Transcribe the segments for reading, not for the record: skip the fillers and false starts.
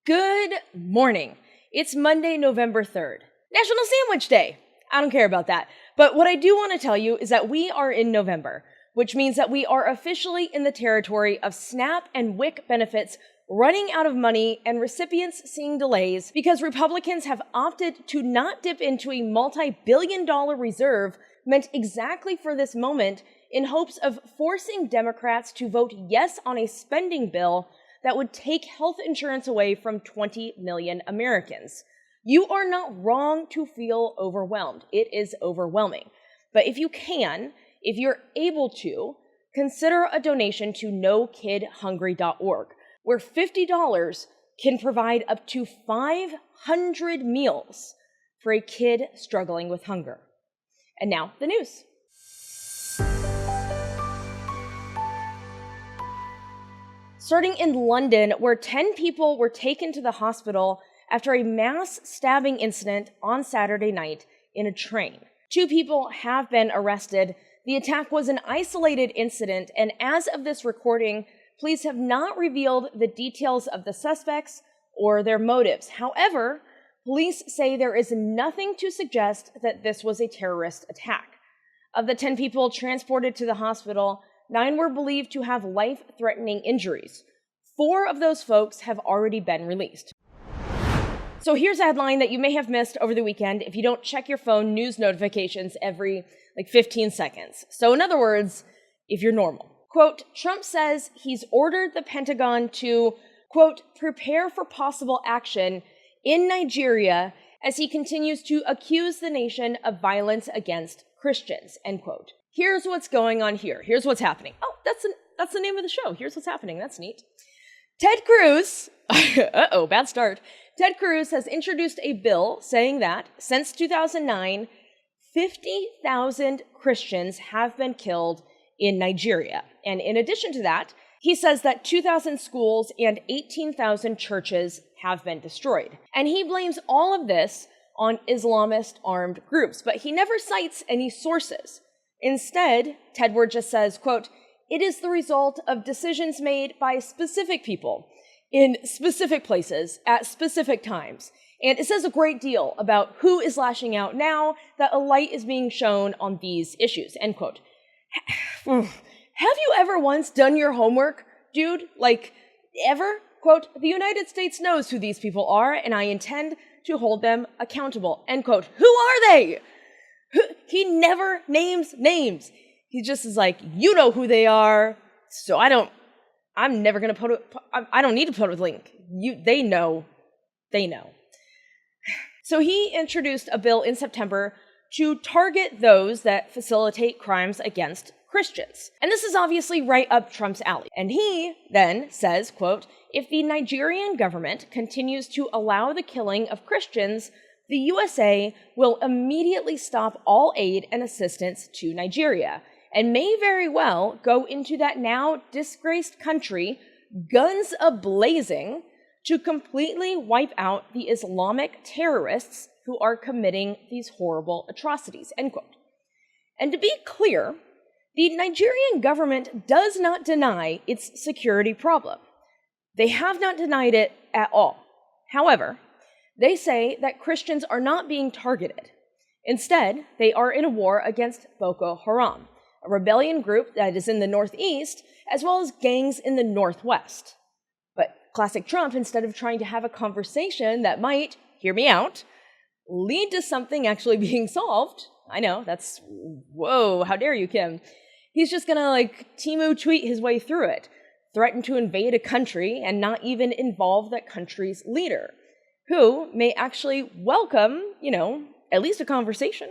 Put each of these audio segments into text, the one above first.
Good morning. It's Monday, November 3rd. National Sandwich Day. I don't care about that. But what I do want to tell you is that we are in November, which means that we are officially in the territory of SNAP and WIC benefits running out of money and recipients seeing delays because Republicans have opted to not dip into a multi-billion-dollar reserve meant exactly for this moment in hopes of forcing Democrats to vote yes on a spending bill that would take health insurance away from 20 million Americans. You are not wrong to feel overwhelmed. It is overwhelming. But if you're able to, consider a donation to NoKidHungry.org, where $50 can provide up to 500 meals for a kid struggling with hunger. And now, the news. Starting in London, where 10 people were taken to the hospital after a mass stabbing incident on Saturday night in a train. 2 people have been arrested. The attack was an isolated incident, and as of this recording, police have not revealed the details of the suspects or their motives. However, police say there is nothing to suggest that this was a terrorist attack. Of the 10 people transported to the hospital, 9 were believed to have life-threatening injuries. 4 of those folks have already been released. So here's a headline that you may have missed over the weekend if you don't check your phone news notifications every 15 seconds. So in other words, if you're normal. Quote, Trump says he's ordered the Pentagon to, quote, prepare for possible action in Nigeria as he continues to accuse the nation of violence against Christians, end quote. Here's what's going on here. Here's what's happening. Oh, that's the name of the show. Here's what's happening. That's neat. Ted Cruz, bad start. Ted Cruz has introduced a bill saying that since 2009, 50,000 Christians have been killed in Nigeria. And in addition to that, he says that 2,000 schools and 18,000 churches have been destroyed. And he blames all of this on Islamist armed groups, but he never cites any sources. Instead, Tedward just says, quote, it is the result of decisions made by specific people in specific places at specific times. And it says a great deal about who is lashing out now that a light is being shown on these issues, end quote. Have you ever once done your homework, dude? Ever? Quote, the United States knows who these people are, and I intend to hold them accountable, end quote. Who are they? He never names names. He just is like, you know who they are, so I don't need to put a link. They know. So he introduced a bill in September to target those that facilitate crimes against Christians. And this is obviously right up Trump's alley. And he then says, quote, if the Nigerian government continues to allow the killing of Christians, the USA will immediately stop all aid and assistance to Nigeria, and may very well go into that now disgraced country, guns a-blazing, to completely wipe out the Islamic terrorists who are committing these horrible atrocities, end quote. And to be clear, the Nigerian government does not deny its security problem. They have not denied it at all. However, they say that Christians are not being targeted. Instead, they are in a war against Boko Haram, a rebellion group that is in the northeast, as well as gangs in the northwest. But classic Trump, instead of trying to have a conversation that might, hear me out, lead to something actually being solved, I know, that's, whoa, how dare you, Kim? He's just gonna Temu tweet his way through it, threaten to invade a country and not even involve that country's leader, who may actually welcome, at least a conversation.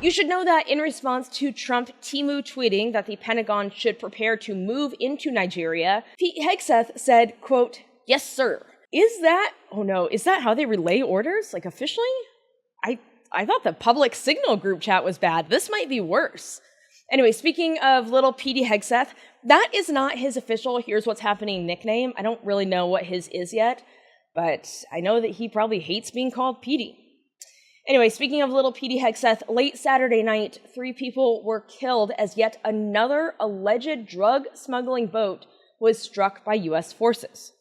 You should know that in response to Trump Temu tweeting that the Pentagon should prepare to move into Nigeria, Pete Hegseth said, quote, yes, sir. Is that how they relay orders? Officially? I thought the public signal group chat was bad. This might be worse. Anyway, speaking of little Petey Hegseth, that is not his official Here's What's Happening nickname. I don't really know what his is yet, but I know that he probably hates being called Petey. Anyway, speaking of little Petey Hegseth, late Saturday night, 3 people were killed as yet another alleged drug smuggling boat was struck by U.S. forces.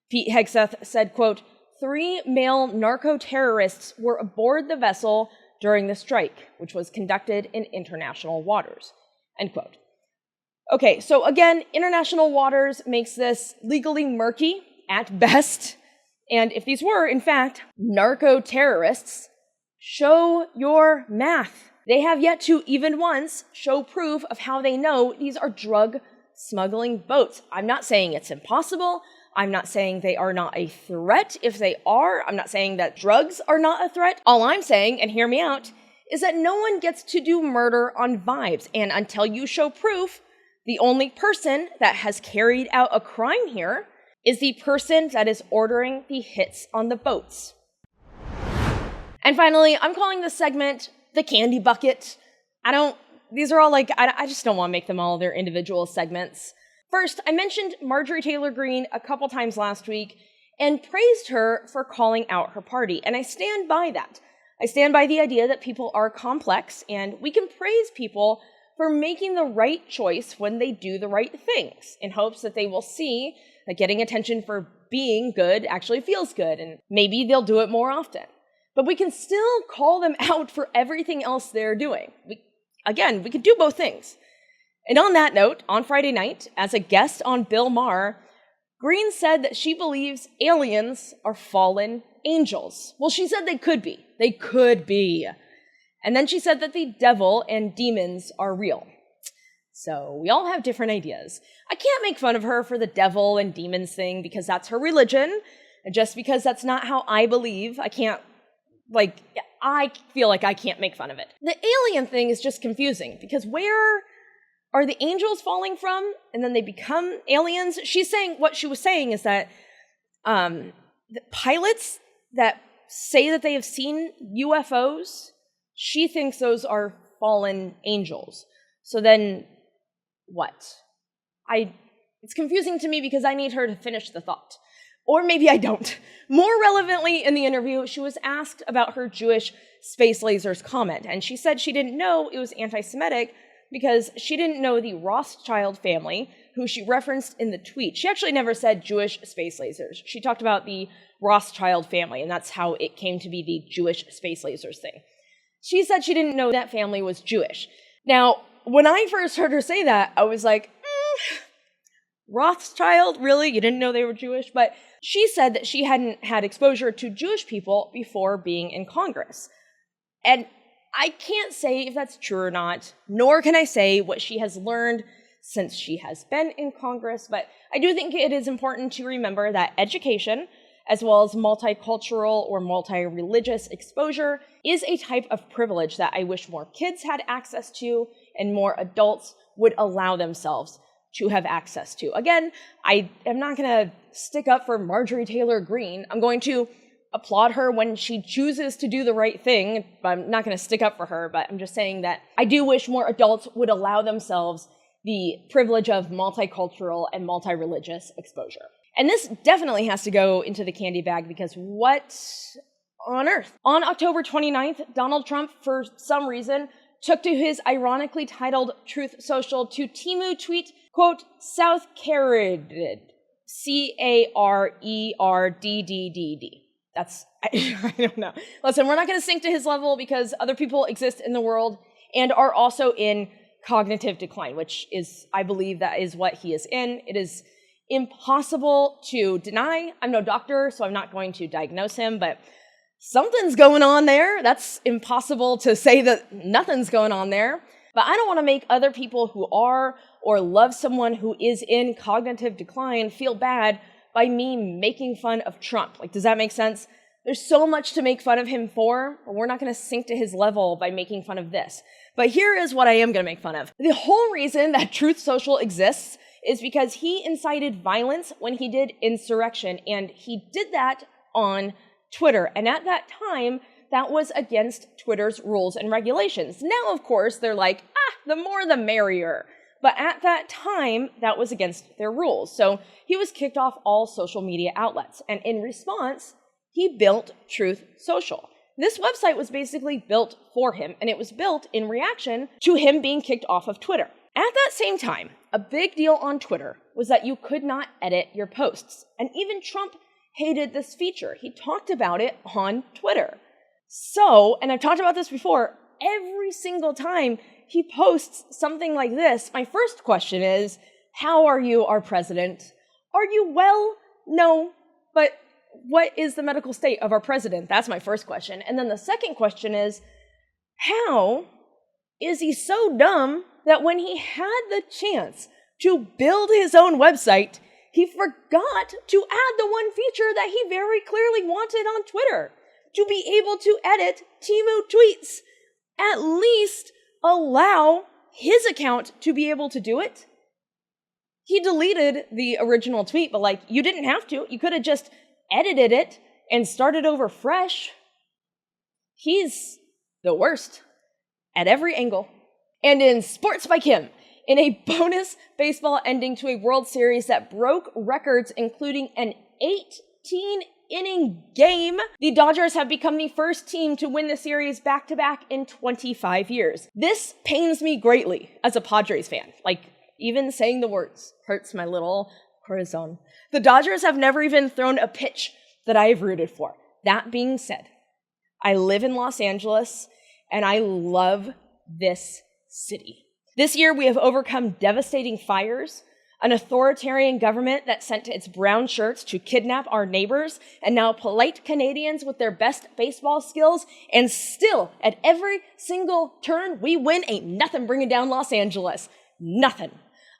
Pete Hegseth said, quote, 3 male narco-terrorists were aboard the vessel during the strike, which was conducted in international waters, end quote. Okay, so again, international waters makes this legally murky at best. And if these were, in fact, narco-terrorists, show your math. They have yet to, even once, show proof of how they know these are drug smuggling boats. I'm not saying it's impossible. I'm not saying they are not a threat. If they are, I'm not saying that drugs are not a threat. All I'm saying, and hear me out, is that no one gets to do murder on vibes. And until you show proof, the only person that has carried out a crime here is the person that is ordering the hits on the boats. And finally, I'm calling this segment the candy bucket. These are all I just don't want to make them all their individual segments. First, I mentioned Marjorie Taylor Greene a couple times last week and praised her for calling out her party. And I stand by that. I stand by the idea that people are complex and we can praise people for making the right choice when they do the right things in hopes that they will see that getting attention for being good actually feels good and maybe they'll do it more often. But we can still call them out for everything else they're doing. We can do both things. And on that note, on Friday night, as a guest on Bill Maher, Greene said that she believes aliens are fallen angels. Well, she said they could be. They could be. And then she said that the devil and demons are real. So we all have different ideas. I can't make fun of her for the devil and demons thing because that's her religion. And just because that's not how I believe, I feel like I can't make fun of it. The alien thing is just confusing because where are the angels falling from and then they become aliens? What she was saying is that the pilots that say that they have seen UFOs, she thinks those are fallen angels. So then what? It's confusing to me because I need her to finish the thought. Or maybe I don't. More relevantly in the interview, she was asked about her Jewish space lasers comment, and she said she didn't know it was anti-Semitic because she didn't know the Rothschild family, who she referenced in the tweet. She actually never said Jewish space lasers. She talked about the Rothschild family, and that's how it came to be the Jewish space lasers thing. She said she didn't know that family was Jewish. Now, when I first heard her say that, I was like, Rothschild? Really? You didn't know they were Jewish? But she said that she hadn't had exposure to Jewish people before being in Congress. And I can't say if that's true or not, nor can I say what she has learned since she has been in Congress, but I do think it is important to remember that education, as well as multicultural or multi-religious exposure, is a type of privilege that I wish more kids had access to and more adults would allow themselves to have access to. Again, I am not going to stick up for Marjorie Taylor Greene. I'm going to applaud her when she chooses to do the right thing, but I'm not going to stick up for her, but I'm just saying that I do wish more adults would allow themselves the privilege of multicultural and multi-religious exposure. And this definitely has to go into the candy bag because what on earth? On October 29th, Donald Trump, for some reason, took to his ironically titled Truth Social to Temu tweet, quote, South Carerdddd, Carerdddd. I don't know. Listen, we're not going to sink to his level because other people exist in the world and are also in cognitive decline, which is, I believe, that is what he is in. It is impossible to deny. I'm no doctor, so I'm not going to diagnose him, but something's going on there. That's impossible to say that nothing's going on there. But I don't want to make other people who are or love someone who is in cognitive decline feel bad by me making fun of Trump. Does that make sense? There's so much to make fun of him for, but we're not going to sink to his level by making fun of this. But here is what I am going to make fun of. The whole reason that Truth Social exists is because he incited violence when he did insurrection, and he did that on Twitter. And at that time, that was against Twitter's rules and regulations. Now, of course, they're like, the more the merrier. But at that time, that was against their rules. So he was kicked off all social media outlets. And in response, he built Truth Social. This website was basically built for him, and it was built in reaction to him being kicked off of Twitter. At that same time, a big deal on Twitter was that you could not edit your posts. And even Trump hated this feature. He talked about it on Twitter. So, and I've talked about this before, every single time he posts something like this, my first question is, how are you, our president? Are you well? No, but what is the medical state of our president? That's my first question. And then the second question is, how is he so dumb that when he had the chance to build his own website, he forgot to add the one feature that he very clearly wanted on Twitter, to be able to edit Temu tweets? At least allow his account to be able to do it. He deleted the original tweet, but you didn't have to. You could have just edited it and started over fresh. He's the worst at every angle. And in Sports by Kim, in a bonus baseball ending to a World Series that broke records, including an 18-inning game, the Dodgers have become the first team to win the series back-to-back in 25 years. This pains me greatly as a Padres fan. Even saying the words hurts my little corazon. The Dodgers have never even thrown a pitch that I have rooted for. That being said, I live in Los Angeles, and I love this city. This year, we have overcome devastating fires, an authoritarian government that sent its brown shirts to kidnap our neighbors, and now polite Canadians with their best baseball skills, and still, at every single turn, we win. Ain't nothing bringing down Los Angeles. Nothing.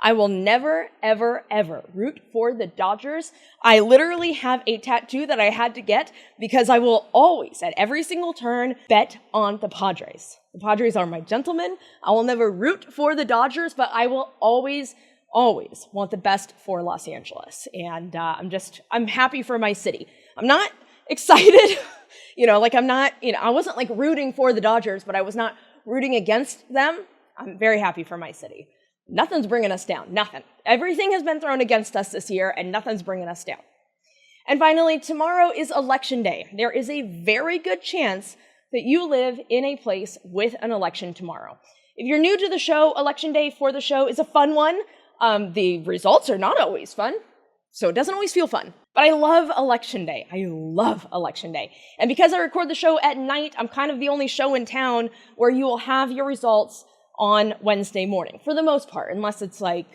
I will never, ever, ever root for the Dodgers. I literally have a tattoo that I had to get because I will always, at every single turn, bet on the Padres. The Padres are my gentlemen. I will never root for the Dodgers, but I will always want the best for Los Angeles. And I'm happy for my city. I'm not excited, I wasn't rooting for the Dodgers, but I was not rooting against them. I'm very happy for my city. Nothing's bringing us down. Nothing. Everything has been thrown against us this year, and nothing's bringing us down. And finally, tomorrow is Election Day. There is a very good chance that you live in a place with an election tomorrow. If you're new to the show, Election Day for the show is a fun one. The results are not always fun, so it doesn't always feel fun. But I love Election Day. I love Election Day. And because I record the show at night, I'm kind of the only show in town where you will have your results on Wednesday morning, for the most part, unless it's they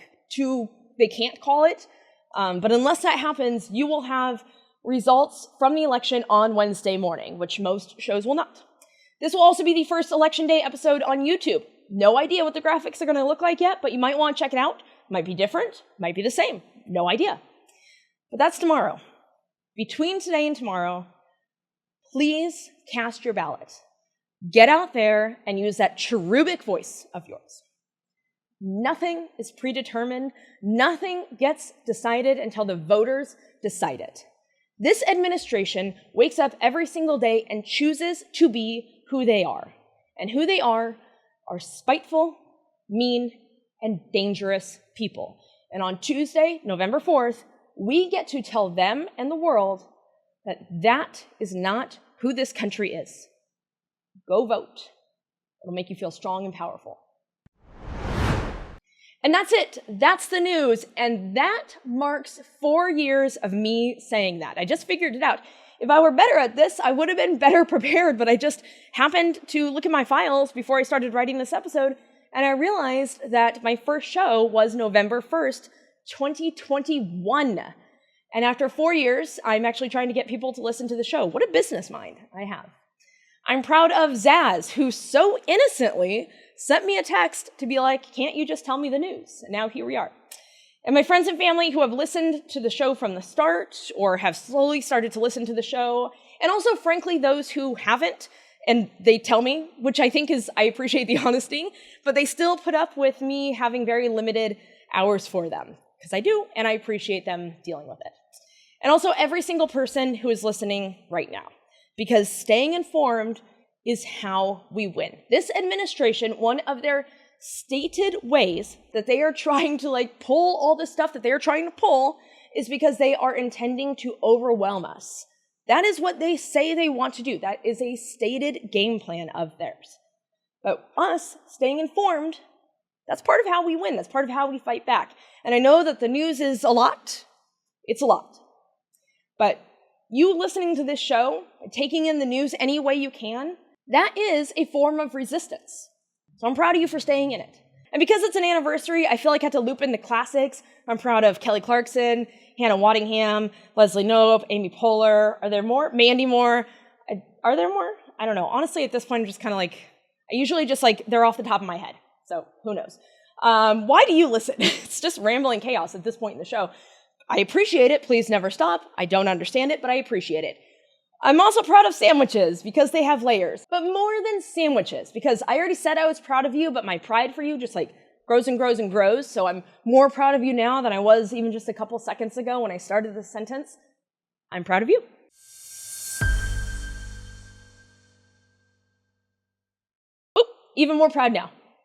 can't call it. But unless that happens, you will have results from the election on Wednesday morning, which most shows will not. This will also be the first Election Day episode on YouTube. No idea what the graphics are going to look like yet, but you might want to check it out. Might be different, might be the same. No idea. But that's tomorrow. Between today and tomorrow, please cast your ballot. Get out there and use that cherubic voice of yours. Nothing is predetermined. Nothing gets decided until the voters decide it. This administration wakes up every single day and chooses to be who they are. And who they are spiteful, mean, and dangerous people. And on Tuesday, November 4th, we get to tell them and the world that that is not who this country is. Go vote. It'll make you feel strong and powerful. And that's it. That's the news. And that marks 4 years of me saying that. I just figured it out. If I were better at this, I would have been better prepared, but I just happened to look at my files before I started writing this episode, and I realized that my first show was November 1st, 2021. And after 4 years, I'm actually trying to get people to listen to the show. What a business mind I have. I'm proud of Zaz, who so innocently sent me a text to be like, can't you just tell me the news? And now here we are. And my friends and family who have listened to the show from the start or have slowly started to listen to the show, and also, frankly, those who haven't, and they tell me, which I think I appreciate the honesty, but they still put up with me having very limited hours for them, because I do, and I appreciate them dealing with it. And also every single person who is listening right now, because staying informed is how we win. This administration, one of their stated ways that they are trying to pull all the stuff that they are trying to pull is because they are intending to overwhelm us. That is what they say they want to do. That is a stated game plan of theirs. But us staying informed, That's part of how we win. That's part of how we fight back. And I know that the news is a lot. It's a lot. But you listening to this show, taking in the news any way you can, that is a form of resistance. So I'm proud of you for staying in it. And because it's an anniversary, I feel like I have to loop in the classics. I'm proud of Kelly Clarkson, Hannah Waddingham, Leslie Knope, Amy Poehler. Are there more? Mandy Moore. Are there more? I don't know. Honestly, at this point, I'm just kind of like, I usually just like, they're off the top of my head. So who knows? Why do you listen? It's just rambling chaos at this point in the show. I appreciate it. Please never stop. I don't understand it, but I appreciate it. I'm also proud of sandwiches because they have layers, but more than sandwiches, because I already said I was proud of you, but my pride for you just like grows and grows and grows. So I'm more proud of you now than I was even just a couple seconds ago when I started this sentence. I'm proud of you. Oop, even more proud now.